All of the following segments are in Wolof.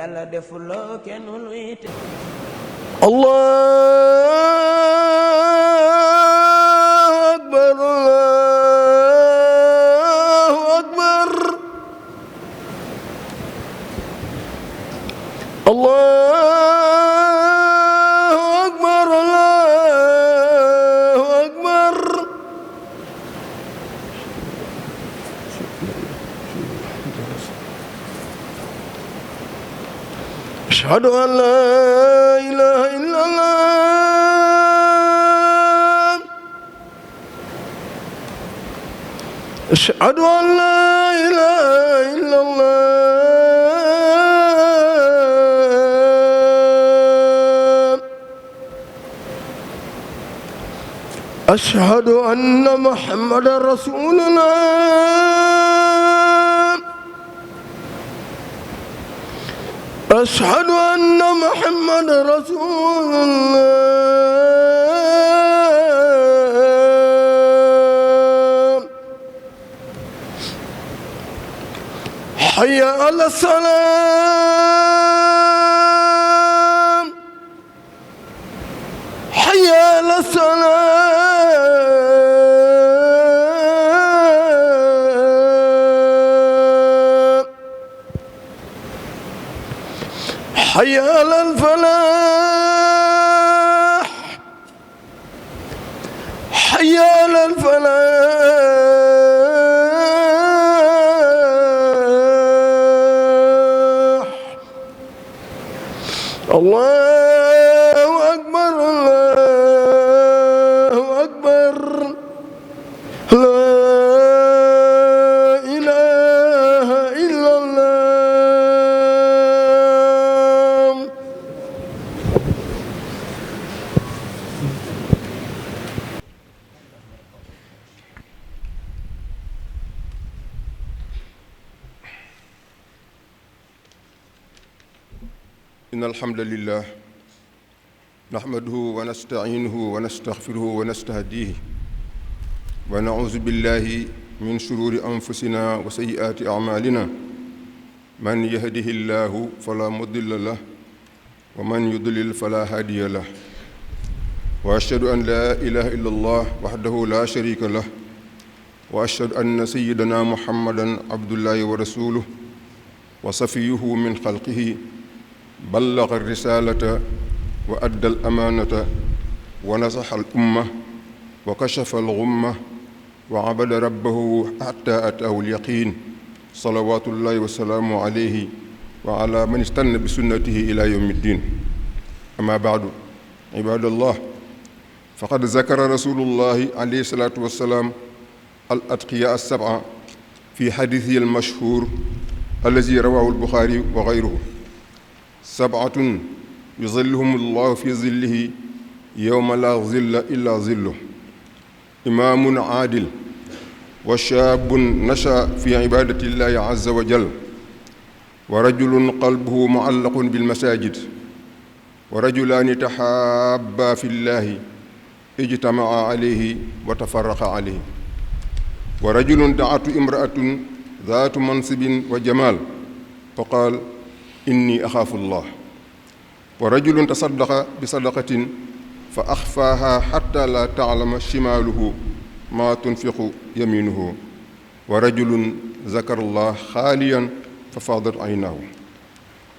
yàlla defuloo kenn luy te Allahu akbar Allahu akbar Allahu akbar Allahu akbar ashhadu an la ilaha illallah ashhadu an la ilaha illallah ashhadu anna muhammadan rasulullah أشهد أن محمد رسول الله حي على الصلاة حي على الصلاة حي على الفلاح حي على الفلاح الله أكبر الله أكبر لا إله إلا الله إن الحمد لله نحمده ونستعينه ونستغفره ونستهديه ونعوذ بالله من شرور أنفسنا وسيئات أعمالنا من يهده الله فلا مضل له ومن يضلل فلا هادي له وأشهد أن لا إله إلا الله وحده لا شريك له وأشهد أن سيدنا محمدا عبد الله ورسوله وصفيه من خلقه بلغ الرسالة وأدى الأمانة ونصح الأمة وكشف الغمة وعبد ربه حتى أتاه اليقين صلوات الله وسلامه عليه وعلى من استنى بسنته إلى يوم الدين أما بعد عباد الله فقد ذكر رسول الله عليه الصلاة والسلام الأتقياء السبعة في حديثه المشهور الذي رواه البخاري وغيره سبعة يظلهم الله في ظله يوم لا ظل إلا ظله إمام عادل وشاب نشأ في عبادة الله عز وجل ورجل قلبه معلق بالمساجد ورجلان تحابا في الله اجتمعا عليه وتفرقا عليه ورجل دعته امرأة ذات منصب وجمال فقال إني أخاف الله ورجل تصدق بصدقة فأخفاها حتى لا تعلم شماله ما تنفق يمينه ورجل ذكر الله خاليا ففاضت عيناه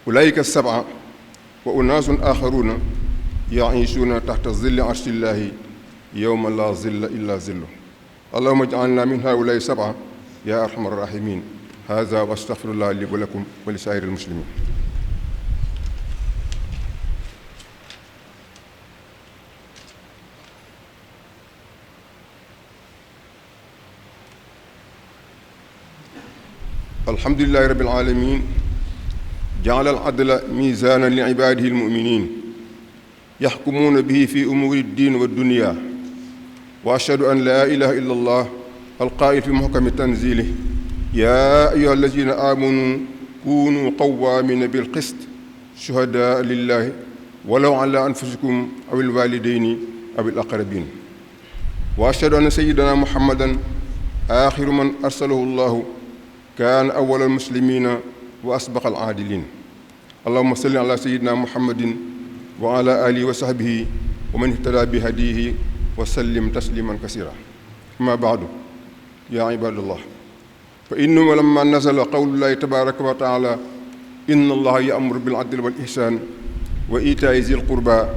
أولئك السبعة وأناس آخرون يعيشون تحت ظل عرش الله يوم لا ظل إلا ظله اللهم اجعلنا من هؤلاء السبعة يا أرحم الراحمين هذا واستغفر الله لي ولكم ولسائر المسلمين الحمد لله رب العالمين جعل العدل ميزانا لعباده المؤمنين يحكمون به في أمور الدين والدنيا وأشهد أن لا إله إلا الله القائل في محكم تنزيله يا أيها الذين آمنوا كونوا قوامين بالقسط شهداء لله ولو على أنفسكم أو الوالدين أو الأقربين وأشهد أن سيدنا محمدا آخر من أرسله الله كان أول المسلمين وأسبق العادلين allahumma salli ala sayyidina muhammadin wa ala alihi wa sahbihi wa man ihtada bi hadihi wa sallim tasliman kasira. amma baadu yaa ibadallah, fa innahu lamma nazala qawlullahi tabaraka wa taala inna allaha ya'muru bil adli wal ihsan wa itaa'i zil qurba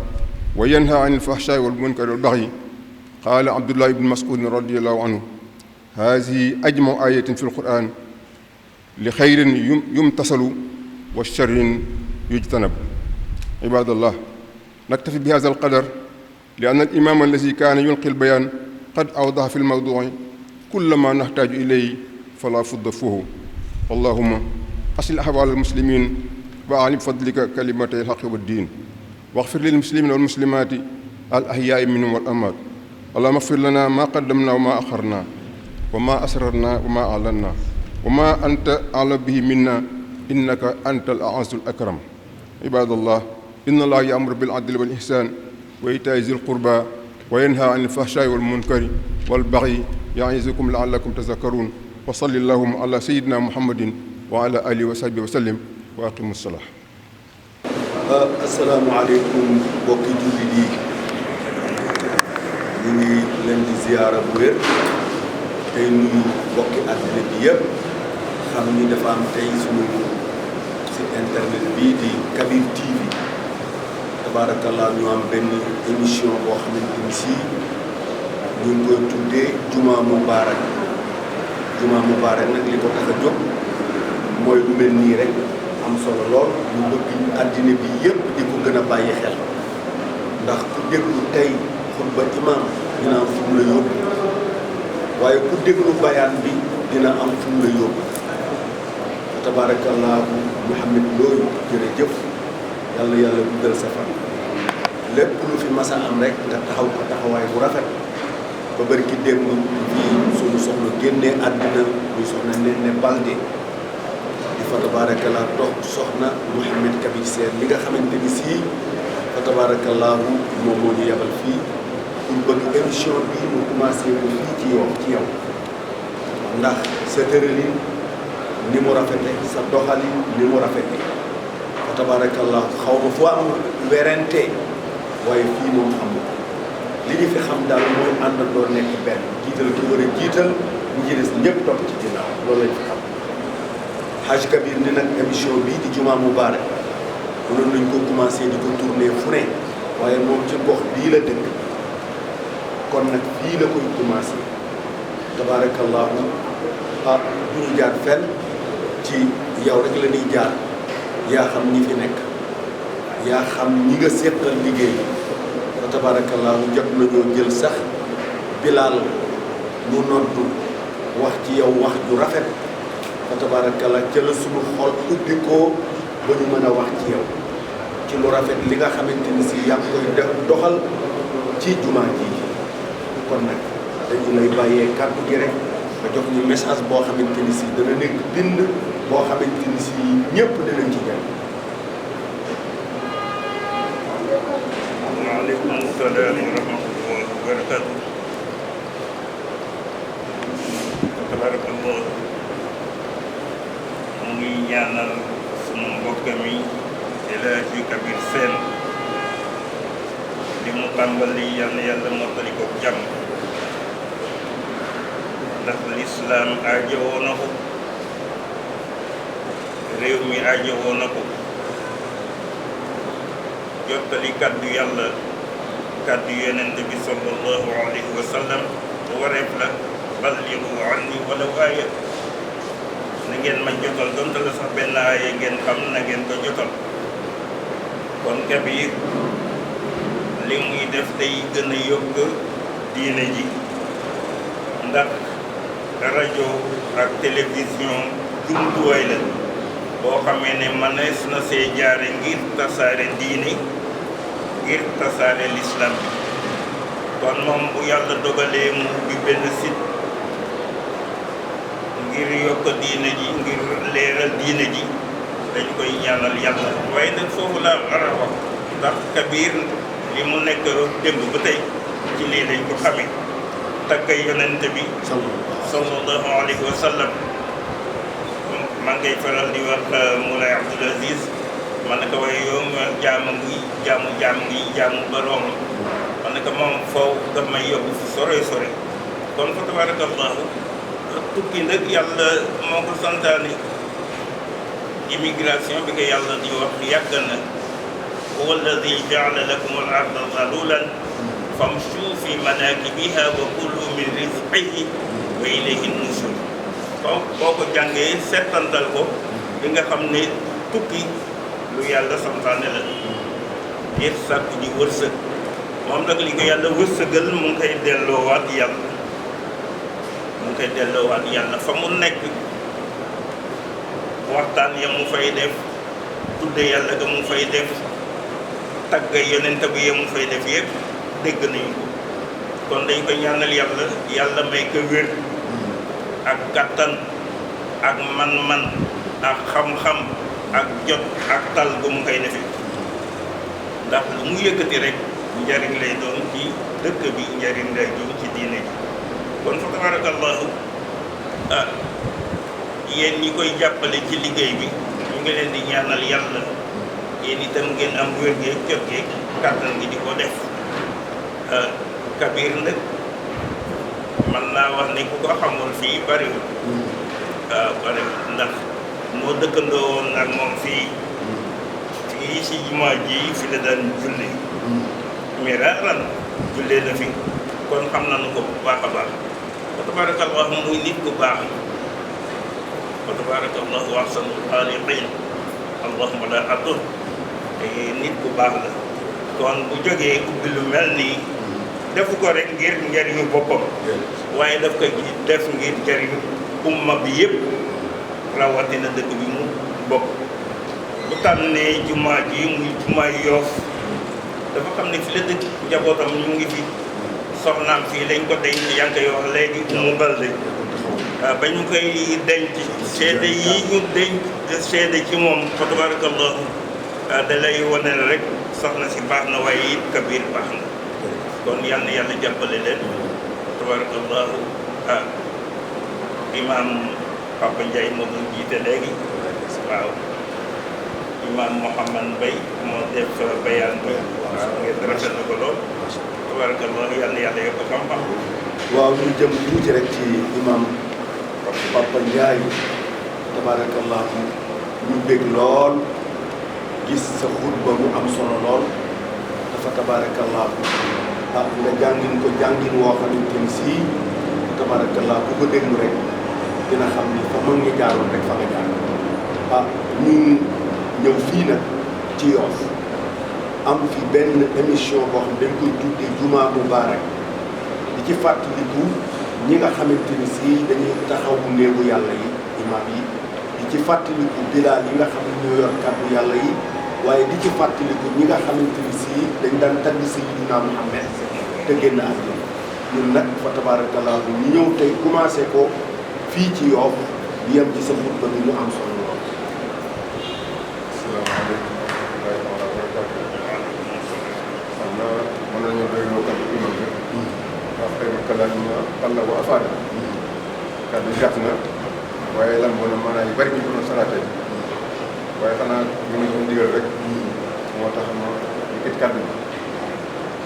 wa yanha anil fahshaai wal munkari wal bagyi qaala abdullah ibn mas'ud radiyallahu anhu haadihi ajma'u ayatin fi alquran li xayrin yumtasalu wa sharrin yujtanab. ibadallah, naktafi bi hada alqadar li anna al-imam allazi kaana yulqi al-bayan qad awdaha fi al-mawdu'i kulla ma nahtaju ilayhi fala fudda fuhu. allahumma aslih ahwal al-muslimin wa a'li bifadlika kalimatay al-haqqi wad-din waghfir lil muslimina wal muslimati al-ahya'i minhum wal amwat. allahumma ighfir lana ma qaddamna wa ma akharna wa ma asrarna wa ma a'lanna wa ma anta a'lamu bihi minna innaka antal a'azzul akram. ibadallah, inna allaha ya'muru bil adli wal ihsan wa itaa'i zil qurba wa yanha 'anil fahsha'i wal munkari wal bagyi ya'izukum la'allakum tadhakkarun. wa salli allahumma ala sayyidina muhammadin wa ala alihi wa sahbihi wa sallim wa aqimus salah. asalaamaaleykum mbokki jullit yi, ñu ngi leen di ziyaara bu wér tey nuyu mbokki àddina bi yëpp. xam ni dafa am tey suñu site internet bii di Kabir TV tabarakallah ñu am benn émission boo xamante ni si ñu ngi koy tuddee Juma Mubarak. Juma Mubarak nag li ko tax a jóg mooy lu mel nii rek am solo lool. ñu bëgg àddina bi yëpp di ko gën a bàyyi xel, ndax ku déglu tey xutba imam dina am fu mu la yóbbu, waaye ku déglu bayaan bi dina am fu mu la yóbbu. tabarakallahu Mouhamed Ndoye jërëjëf, yàlla yàlla guddal sa fan. lépp lu fi masa am rek nga taxaw ko taxawaay bu rafet ba bëri ki démb fii suñu soxna génnee àddina muy soxna Néné Baldé di fa tabarakallahu dox soxna Mouhamed Kabir Sène li nga xamante ni sii fa tabarakallahu moom moo ñu yebal fii pour bëgg émission bii mu commencé ko fii ci yow ndax sa tëralin ni mu rafete, sa doxalin ni mu rafete fa tabarakallah. xaw ma foo am werante, waaye fii moom amul. li ñu fi xam daal mooy àndandoo nekk benn, jiital ki war a jiital, ñu ci des ñëpp topp ci ginnaaw, loolu lañ fi xam. Haj Kabir ni nag émission bii di Juma Mubarak mënoon nañ ko commencé di ko tourner fu ne, waaye moom ci gox bii la dëkk, kon nag fii la koy commencé tabarakallahu. bu ñu jaar fenn ci yow rek la ñuy jaar, yaa xam ñi fi nekk, yaa xam ñi nga seqal liggéey fa tabarakallahu. jot nañoo jël sax Bilaal mu noddu wax ci yow wax ju rafet fa tabarakallah, ca la suñu xol ubbi ko ba ñu mën a wax ci yow ci lu rafet li nga xamante ni si yaa ngi koy def doxal ci jumaa ji. kon nag dañu lay bàyyee kàddu gi rek nga jox ñu message boo xamante ni si dana nekk bind boo xamante ni si ñëpp dinañ ci jàng. waaleykum salaam wa rahmatullahi wa barakatu. tabarakallah, mu ngi ñaanal sunu mbokk mi El Hadji Kabir Sène li mu tàmbali yal na yàlla mottali ko jàmm, ndax lislaam aajowoo na ko, réew mi aajowoo na ko. jottali kàddu yàlla, kàddu yonent bi sallallahu alayhi wa sallam wareef la. ballighu anni walaw aaya, na ngeen ma jotal donte la sax benn aaya ngeen xam na ngeen ko jotal. kon Kabir li muy def day gën a yokk diine ji, ndax rajo ak télévision jumtuwaay la boo xamee ne mënees na see jaare ngir tasaare diine, ngir tasaare l'islam bi. kon moom bu yàlla dogalee mu bi benn site ngir yokk diine ji, ngir leeral diine ji, dañ koy ñaanal yàlla. waaye nag foofu laa war a wax, ndax Kabir li mu nekk démb ba tey ci lii lañ ko xamee, taggay yonent bi sallallahu alayhi wa sallam. maa ngay faral di wax Moulay Abdoul Aziz man ne ko waaye yow jaamu jaamu boroom man ne ko moom foofu daf may yóbbu fi sore kon fa tabarakallahu tukki nag yàlla moo ko santaane immigration bi ko yàlla di wax yàgg na huwa alladi jaala lakum al arda zalulan famshu fi manakibiha wa kulu min rizqihi wa ilayhi nushur boo ko jàngee settantal ko li nga xam ne tukki lu yàlla santaane la ngir sàkku ji wërsëg moom nag li ko yàlla wërsëgal mu ngi koy delloowaat yàlla fa mu nekk waxtaan ya mu fay def tudde yàlla ga mu fay def tagg yonent bi ya mu fay def yëpp dégg nañu ko kon dañ ko ñaanal yàlla may ko wér ak kattan ak man-man ak xam-xam ak jot ak tal gu mu koy defee ndax lu mu yëkkati rek njariñ lay doon ci dëkk bi njariñ lay doon ci diine ji kon fa tabarakallahu yéen ñi koy jàppale ci liggéey bi ñu ngi leen di ñaanal yàlla yéen itam ngeen am wér-geeg jot geeg kàttan gi di ko def Kabir nag man naa wax ne ku ko xamul fii bariwul bariwul ndax moo dëkkandoo woon ak moom fii si jumaa ji fi la daan julli miraaran jullee na fi kon xam nañu ko bu baax a baax wa tabarakallahu muy nit ku baax wa tabarakallahu ahsanul xaaliqiin allahumma la atur te nit ku baax la kon bu jógee ubbi lu mel nii defu ko rek ngir njariñu boppam waaye daf ko def ngir njariñu umma bi yëpp rawatina dëkk bi mu bokk bu tànnee jumaa ji muy jumaa Yoof dafa xam ne fi la dëkk njabootam ñu ngi fi soxnaam fii lañ ko denc yaa ngi koy wax léegi mu balde ba ñu koy denc seede yi ñu denc seede ci moom fa tabarakallahu da lay wane rek soxna si baax na waaye it Kabir baax na kon yal na yàlla jàppale leen tabarakallahu imam Papa Ndiaye moo doon jiite léegi waaw imam Mouhamad Mbaye moo def bayaan bi waaw ngeen rafet na ko lool tabarakallahu yal na yàlla yokk xam-xam waaw ñu jëm tuuti rek ci imam Papa Ndiaye tabarakallahu ñu bég lool gis sa xutba mu am solo lool dafa tabarakallahu nga jàngin ko jàngin woo xamante ni sii tabarakallah bu ko déglu rek dina xam ni fa mën nga jaaroon rek fa nga jaar ñun ñëw fii nag ci Yoff am fi benn émission boo xam dañ koy tuddee Jumaa Mubaarak di ci fàttaliku ñi nga xamante ni sii dañuy taxawu néegu yàlla yi imaam yi di ci fàttaliku bilaal yi nga xam ne ñoo yor kàddu yàlla yi waaye di ci fàttaliku ñi nga xamante ni sii dañ daan tagg Sayyidina Muhammad te génn àdduna ñun nag fa tabarakallah ñu ñëw tey commencé ko fii ci Yoff di yem ci sa xutba bi ñu am solo lool. asalaamaaleykum wa rahmatullaahi wa barakaatuh. xam naa mën nañoo doy loo kàddu imam bi ndax xëy na kalaat na xalla wa afaada kàddu yi gàtt na waaye lan moo ne maanaam yu bari ñu ko doon salaatee waaye xanaa ñu ngi doon digal rek moo tax ma yëkkati kàddu bi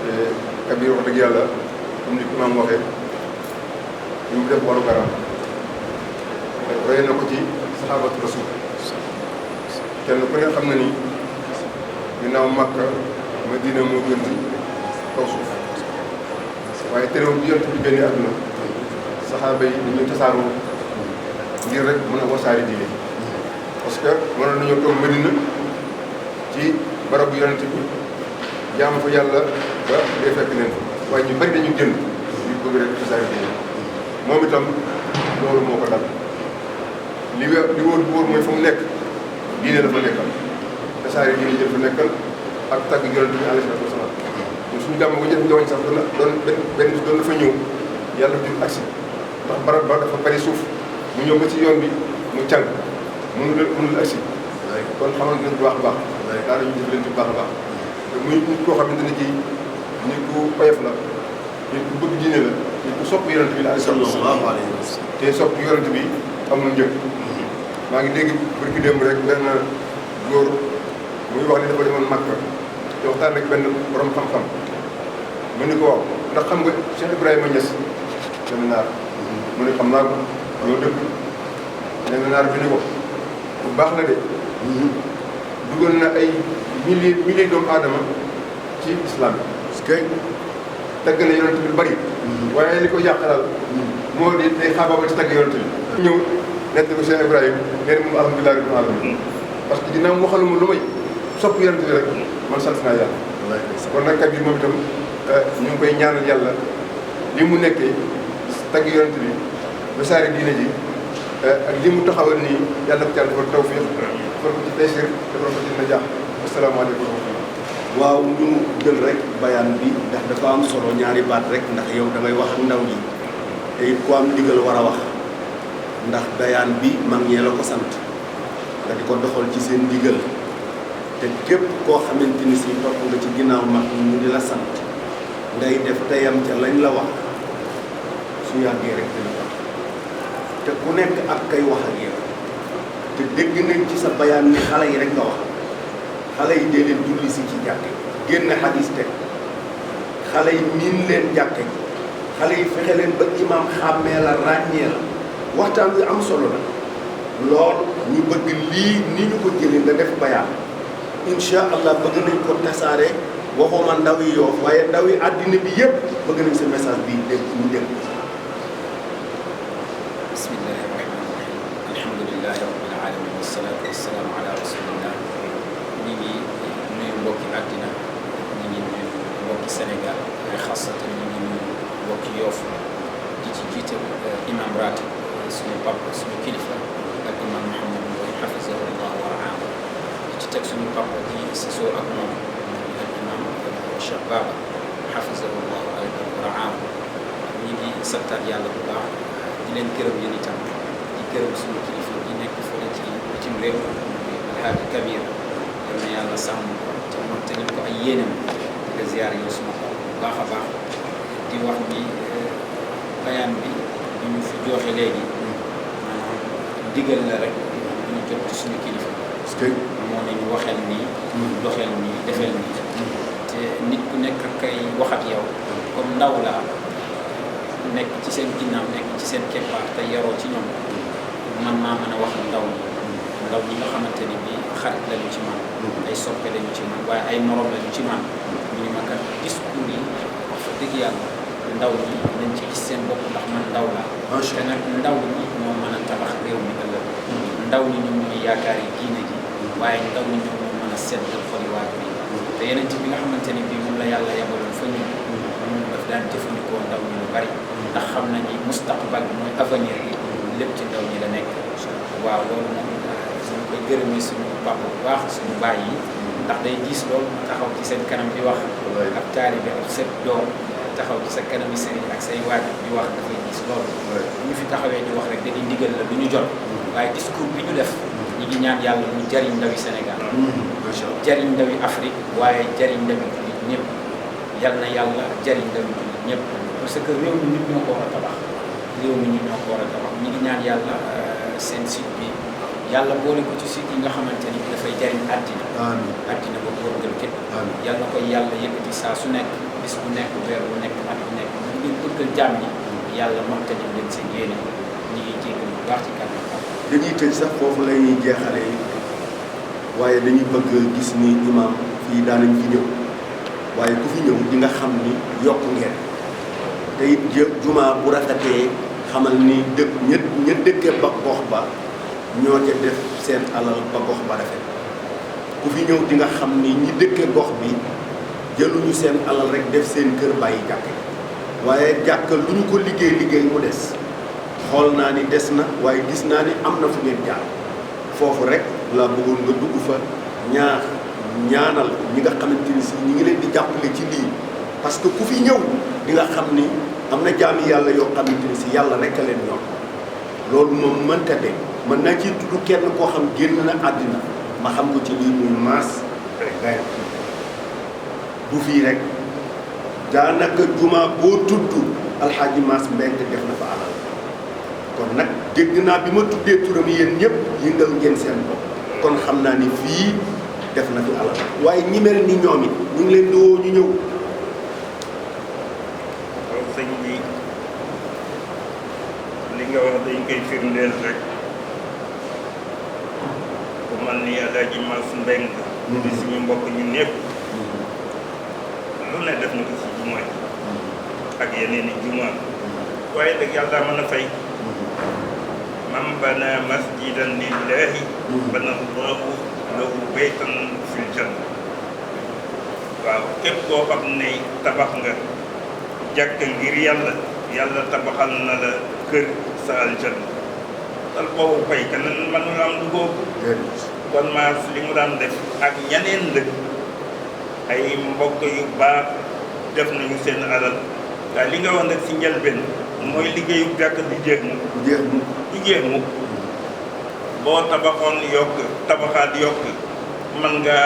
te Kabir wax dëgg yàlla comme ni imam waxee li mu def waru garam roye na ko ci saxaabatu rasul kenn ku ne xam na ni ginnaaw Makka Madina moo gën ci kaw suuf waaye terewul bi yonent bi génne àdduna saxaaba yi dañuy tasaaroo ngir rek mën a wasaari diine parce que mënoon nañoo toog Madina ci barabu yonent bi jaamu fa yàlla ba day fekk leen fa waaye ñu bari dañu jënd ñu bëgg rek tasaari diine moom itam loolu moo ko dal li wóor bu wóor mooy fa mu nekk diine la fa nekkal tasaari diine jël fa nekkal ak tagg yonent bi alayhi salaatu wa salaam ñun suñu jàmm ko njëkk nga wañ sax doon benn bis doon na fa ñëw yàlla jur agsi ndax barab ba dafa bari suuf mu ñëw ba ci yoon bi mu càng mënul agsi kon xamante nañ bu baax a baax daal ñu def leen ci bu baax a baax te muy nit koo xamante ne kii nit ku oyof la nit ku bëgg diine la nit ku sopp yonent bi alayhi salaatu wa salaam te sopp yonent bi amul njëg maa ngi dégg barki démb rek benn góor muy wax ni dafa demoon Makka te waxtaan ak benn borom xam-xam mu ni ko waaw ndax xam nga Cheikh Ibrahima Niass benn naar mu ne xam naa ko loolu dëgg benn naar bi ni ko bu baax la de dugal na ay milliers doomu aadama ci islam bi parce que tagg na yonent bi lu bari waaye li ko yàqalal moo di day xaabaaba ci tagg yonent bi ñëw nett ko Cheikh Ibrahima nee na moom alhamdulilah rabbil alamin parce que ginnaaw waxaluma lu may sopp yonent bi rek man sant naa yàlla kon nag kat bi moom itam ñu ngi koy ñaanal yàlla li mu nekkee tagg yonent bi ba saari diine ji ak li mu taxawal nii yàlla ko yàlla defal tawfiq defal ko ci taysir defal ko ci najaax asalaamaaleykum wa rahmatulah. waaw ñu jël rek bayaan bi ndax dafa am solo ñaari baat rek ndax yow da ngay wax ak ndaw ñi te it ku am ndigal war a wax ndax bayaan bi mag ñee la ko sant nga di ko doxal ci seen ndigal te képp koo xamante ni si topp nga ci ginnaaw mag ñu di la sant ngay def teyam ca lañ la wax su yàggee rek dina ko te ku nekk ak kay wax ak yow te dégg nañ ci sa bayaan ni xale yi rek nga wax xale yi dee leen julli si ci jàkke génn xadis teg xale yi miin leen jàkke ji xale yi fexe leen ba imaam xàmmee la ràññee la waxtaan wi am solo la lool ñu bëgg lii ni ñu ko jëlee nga def bayaan incha allah bëgg nañ ko tasaare waxuma ndaw yi Yoff waaye ndaw yi àddina bi yëpp bëgg nañ sa message bi dégg ñu dégg. bismillahi rahmani rahim alhamdulilahi rabbil alamin wassalatu wassalamu ala rasulillah ñi ngi nuyu mbokki àddina ñi ngi nuyu mbokki Sénégal waaye xasatan ñi ngi nuyu mbokki Yoff di ci jiital imam ratib suñu papa suñu kilifa ak imam Mouhamed Ndoye hafizahu llah wa raahu di ci teg suñu papa di sasoo ak moom ak imam Cheikh Baba hafizahu llah wa raahu ñi ngi santaat yàlla bu baax di leen gërëm yéen itam di gërëm suñu kilifa di nekk fële ci bitim réew alhaaji Kabir yal na yàlla sàmm ko te mottali ko ay yéenam di ko ziyaar yow suma ko bu baax a baax di wax ni bayaan bi ñu fi joxe léegi maanaam digal la rek ñu jot ci suñu kilifa parce que moo ne ñu waxel nii doxel nii defel nii te nit ku nekk kay wax ak yow comme ndaw la nekk ci seen ginnaaw nekk ci seen keppaar te yaroo ci ñoom man maa mën a wax ndaw ñi nga xamante ni bi xarit lañu ci man ay soppe lañu ci man waaye ay morom lañu ci man ñu ni ma kat discours yi wax fa dëgg yàlla ndaw ñi nañ ci gis seen bopp ndax man ndaw la te nag ndaw ñi ñoo mën a tabax réew mi ëllëg ndaw ñi ñoom ñooy yaakaar yi diine ji waaye ndaw ñi ñoom ñoo mën a seddal xoli waajur yi te yeneen ci bi nga xamante ni bii moom la yàlla yabaloon fa ñun moom daf daan jëfandikoo ndaw ñi lu bari ndax xam nañ ni mustaqbal bi mooy avenir yi lépp ci ndaw ñi la nekk waaw loolu moom suñu koy gërëmee suñu papa bu baax suñu baay yi ndax day diis loolu taxaw ci seen kanam di wax ak taalibe ak set doom taxaw ci sa kanami sëriñ ak say waajur di wax dafay diis loolu bu ñu fi taxawee di wax rek dañuy ndigal la du ñu jot waaye discours bi ñu def ñi ngi ñaan yàlla mu jariñ ndawi Sénégal jariñ ndawi Afrique waaye jariñ ndawi jullit ñëpp yal na yàlla jariñ ndawi jullit ñëpp parce que réew mi nit ñoo ko war a tabax réew mi nit ñoo ko war a tabax ñi ngi ñaan yàlla seen site bi yàlla boole ko ci site yi nga xamante ni dafay jariñ àddina àddina ba wërngal képp yàlla koy yàlla yëkkati saa su nekk bis bu nekk weer bu nekk at bu nekk ñu ngeen bëggal jàmm ñi yàlla mottali leen seen yéene ñi ngi jéggal bu baax ci kàddu dañuy tëj sax foofu la ñuy jeexale waaye dañuy bëgg gis ni imam fii daanañ fi ñëw waaye ku fi ñëw di nga xam ni yokk ngeen te it jumaa bu rafetee xamal ni dëkk ña dëkkee ba gox ba ñoo ca def seen alal ba gox ba rafet ku fi ñëw di nga xam ni ñi dëkkee gox bi jëluñu seen alal rek def seen kër bàyyi jàkk waaye jàkk lu ñu ko liggéey mu des xool naa ni des na waaye gis naa ni am na fu ngeen jaar foofu rek laa bëggoon nga dugg fa ñaanal ñi nga xamante ni si ñi ngi leen di jàppale ci lii parce que ku fi ñëw di nga xam ni am na jaami yàlla yoo xamante ni si yàlla rek a leen ñor loolu moom mënta de mën naa ciy tudd kenn koo xam génn na àddina ma xam ko ci lii muy maas gay du fii rek daanaka juma boo tudd alxaaji maas mbeng def na fa alal kon nag dégg naa bi ma tuddee turam yéen ñëpp yëngal ngeen seen bopp kon xam naa ni fii def na fi alal waaye ñi mel ni ñoom it ñu ngi leen di woo ñu ñëw. waaw sëñ bi li nga wax dañ koy firndeel rek ku man ni Alaaji Mass Mbeng di suñu mbokk ñun ñëpp lu ne def na ko si jumaa ak yeneen i jumaa waaye nag yàlla mën a fay man bana masjidan lillahi bana allahu lahu baytan fil janna waaw képp koo xam ne tabax nga jàkk ngir yàlla yàlla tabaxal na la kër sa aljanna tal boobu fay keneen mënul am du boobu kon Mass li mu daan def ak ñeneen dëkk ay mbokk yu baax def nañu seen alal waaye li nga wax nag si njëlbeen mooy liggéeyu jàkk di jeex mu du jeex mu boo tabaxoon yokk tabaxaat yokk mën nga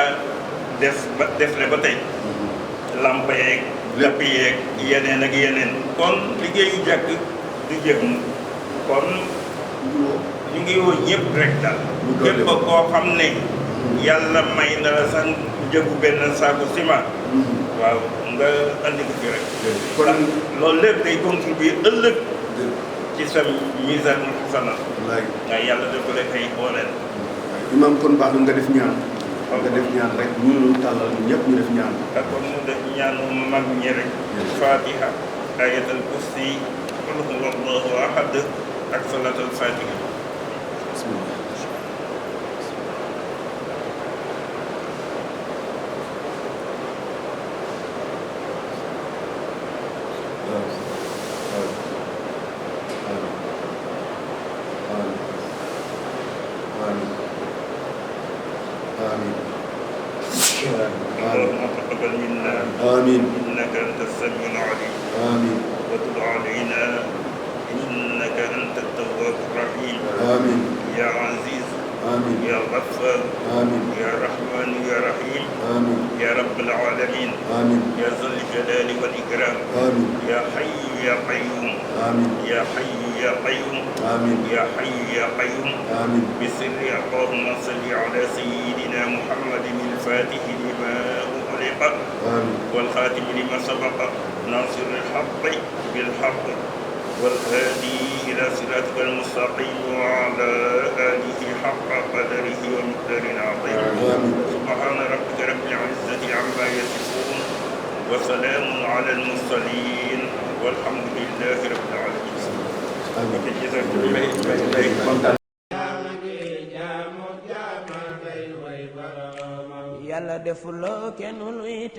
defle ba tey lamp yeeg lapp yeeg yeneen ak yeneen kon liggéeyu jàkk du jeex mu kon ñu ngi woo ñëpp rek daal képp koo xam ne yàlla may na la sax njëgu benn saaku ciment waaw nga andi ko fi rek kon loolu lépp day contribuer ëllëg ci sa misaanul xasana nga yàlla def ko rek ay booleel imam kon baax na nga def ñaan rek ñu tàllal ñëpp ñu def ñaan ak kon mu def ñaanu mag ñi rek fatiha ayatul kursi qul huwa allahu ahad ak salatul fatiha اللهم تقبل منا آمين إنك أنت السميع العليم آمين وتب علينا إنك أنت التواب الرحيم آمين يا عزيز آمين يا غفار آمين يا رحمن يا رحيم آمين يا رب العالمين آمين يا ذا الجلال والإكرام آمين يا حي يا قيوم آمين يا حي يا قيوم آمين يا حي يا قيوم آمين بسر اللهم صل على سيدنا محمد الفاتح لما أغلق آمين والخاتم لما سبق ناصر الحق بالحق والهادي إلى صراطك المستقيم وعلى آله حق قدره ومقدار عظيم سبحان ربك رب العزة عما يصفون وسلام على المرسلين والحمد لله رب العالمين. جزاكم الله. yàlla defuloo kenn luy